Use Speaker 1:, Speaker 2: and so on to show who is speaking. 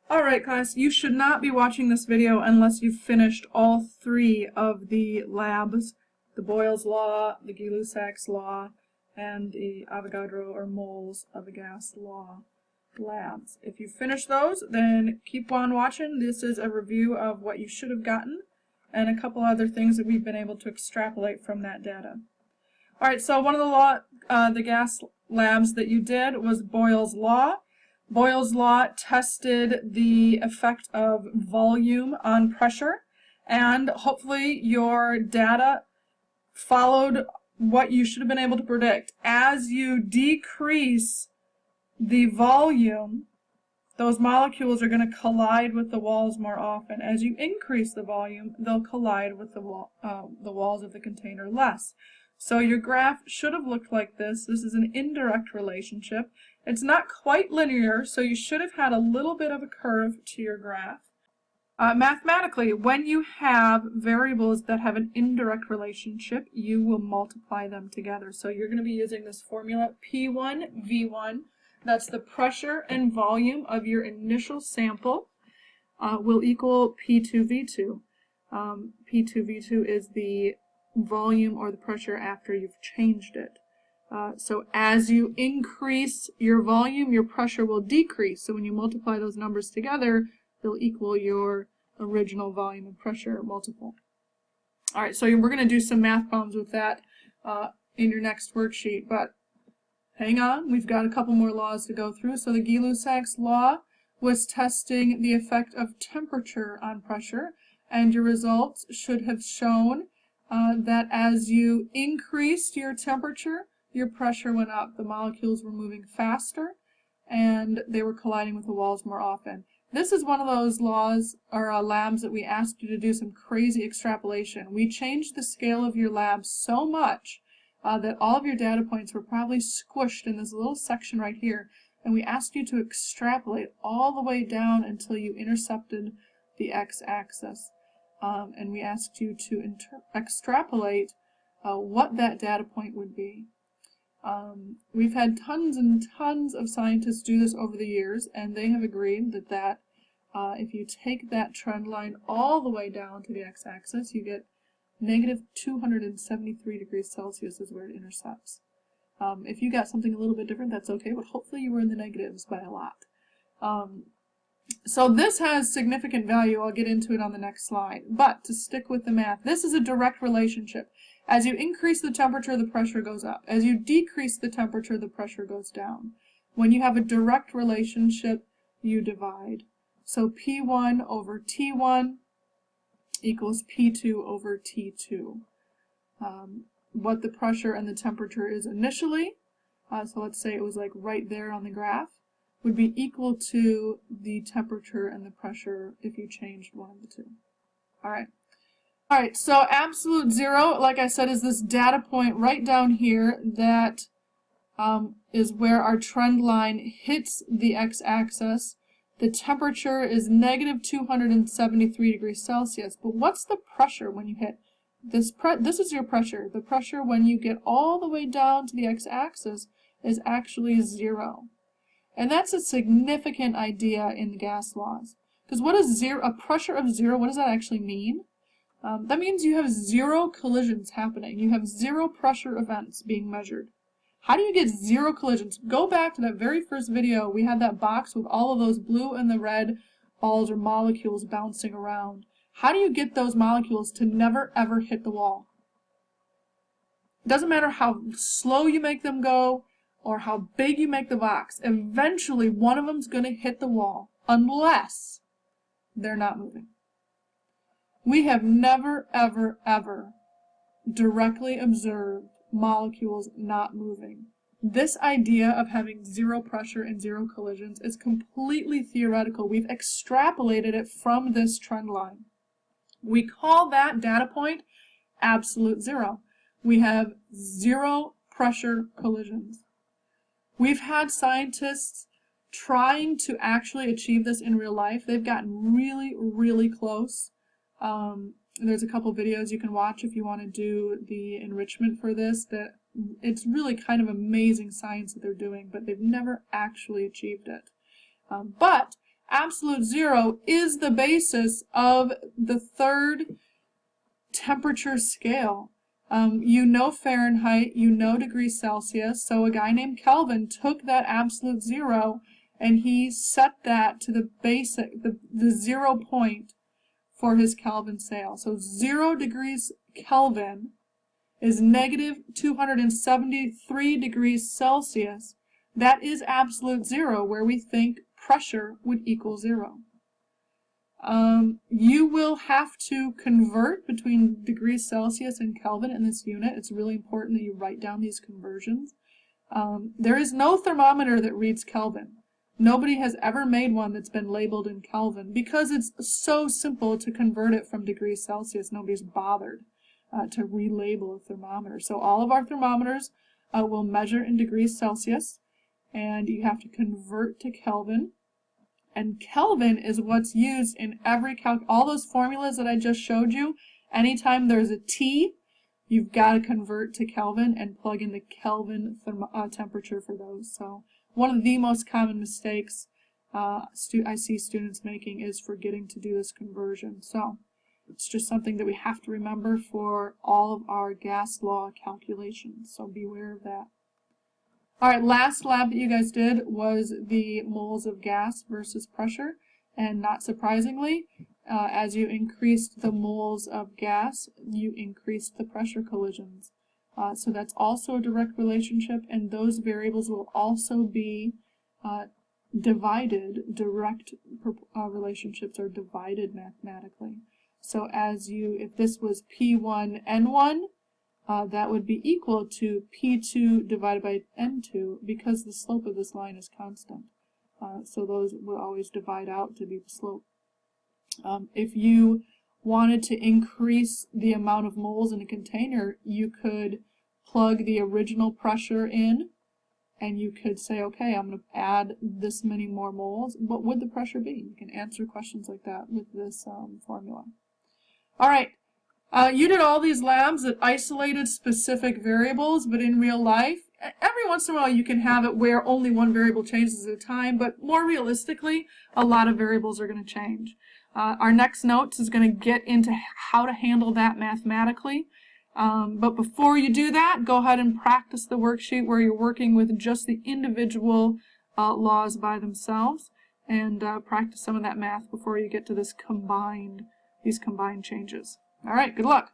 Speaker 1: Alright class, you should not be watching this video unless you've finished all three of the labs, the Boyle's Law, the Gay-Lussac's Law, and the Avogadro or moles of a gas law labs. If you finish those, then keep on watching. This is a review of what you should have gotten and a couple other things that we've been able to extrapolate from that data. Alright, so one of the gas labs that you did was Boyle's Law. Boyle's Law tested the effect of volume on pressure, and hopefully your data followed what you should have been able to predict. As you decrease the volume, those molecules are going to collide with the walls more often. As you increase the volume, they'll collide with the walls of the container less. So your graph should have looked like this. This is an indirect relationship. It's not quite linear, so you should have had a little bit of a curve to your graph. Mathematically, when you have variables that have an indirect relationship, you will multiply them together. So you're going to be using this formula P1 V1. That's the pressure and volume of your initial sample will equal P2 V2. P2 V2 is the volume or the pressure after you've changed it. So as you increase your volume, your pressure will decrease. So when you multiply those numbers together, they'll equal your original volume and pressure multiple. Alright, so we're going to do some math problems with that in your next worksheet. But hang on, we've got a couple more laws to go through. So the Gay-Lussac's law was testing the effect of temperature on pressure, and your results should have shown that as you increased your temperature, your pressure went up. The molecules were moving faster, and they were colliding with the walls more often. This is one of those laws or labs that we asked you to do some crazy extrapolation. We changed the scale of your lab so much that all of your data points were probably squished in this little section right here, and we asked you to extrapolate all the way down until you intercepted the x-axis. And we asked you to extrapolate what that data point would be. We've had tons and tons of scientists do this over the years, and they have agreed that if you take that trend line all the way down to the x-axis, you get negative 273 degrees Celsius is where it intercepts. If you got something a little bit different, that's okay, but hopefully you were in the negatives by a lot. So this has significant value. I'll get into it on the next slide. But to stick with the math, this is a direct relationship. As you increase the temperature, the pressure goes up. As you decrease the temperature, the pressure goes down. When you have a direct relationship, you divide. So P1 over T1 equals P2 over T2. What the pressure and the temperature is initially, so let's say it was like right there on the graph, would be equal to the temperature and the pressure if you changed one of the two. Alright, so absolute zero, like I said, is this data point right down here that is where our trend line hits the x-axis. The temperature is negative 273 degrees Celsius, but what's the pressure when you hit this? This is your pressure. The pressure when you get all the way down to the x-axis is actually zero. And that's a significant idea in the gas laws. Because what is a pressure of zero, what does that actually mean? That means you have zero collisions happening. You have zero pressure events being measured. How do you get zero collisions? Go back to that very first video. We had that box with all of those blue and the red balls or molecules bouncing around. How do you get those molecules to never ever hit the wall? It doesn't matter how slow you make them go or how big you make the box. Eventually one of them's going to hit the wall unless they're not moving. We have never, ever, ever directly observed molecules not moving. This idea of having zero pressure and zero collisions is completely theoretical. We've extrapolated it from this trend line. We call that data point absolute zero. We have zero pressure collisions. We've had scientists trying to actually achieve this in real life. They've gotten really, really close. There's a couple videos you can watch if you want to do the enrichment for this. That it's really kind of amazing science that they're doing, but they've never actually achieved it. But absolute zero is the basis of the third temperature scale. You know Fahrenheit, you know degrees Celsius, so a guy named Kelvin took that absolute zero and he set that to the basic, the 0 point for his Kelvin scale. So 0 degrees Kelvin is negative 273 degrees Celsius. That is absolute zero, where we think pressure would equal 0. You will have to convert between degrees Celsius and Kelvin in this unit. It's really important that you write down these conversions. There is no thermometer that reads Kelvin. Nobody has ever made one that's been labeled in Kelvin because it's so simple to convert it from degrees Celsius. Nobody's bothered to relabel a thermometer. So all of our thermometers will measure in degrees Celsius, and you have to convert to Kelvin. And Kelvin is what's used in every all those formulas that I just showed you. Anytime there's a T, you've got to convert to Kelvin and plug in the Kelvin temperature for those. So one of the most common mistakes I see students making is forgetting to do this conversion. So it's just something that we have to remember for all of our gas law calculations. So beware of that. Alright, last lab that you guys did was the moles of gas versus pressure, and not surprisingly, as you increased the moles of gas, you increased the pressure collisions. So that's also a direct relationship, and those variables will also be divided. Direct relationships are divided mathematically. So if this was P1, N1, that would be equal to P2 divided by N2 because the slope of this line is constant. So those will always divide out to be the slope. If you wanted to increase the amount of moles in a container, you could plug the original pressure in and you could say, okay, I'm going to add this many more moles. What would the pressure be? You can answer questions like that with this formula. All right. You did all these labs that isolated specific variables, but in real life, every once in a while you can have it where only one variable changes at a time, but more realistically, a lot of variables are going to change. Our next notes is going to get into how to handle that mathematically. But before you do that, go ahead and practice the worksheet where you're working with just the individual laws by themselves, and practice some of that math before you get to these combined changes. All right, good luck.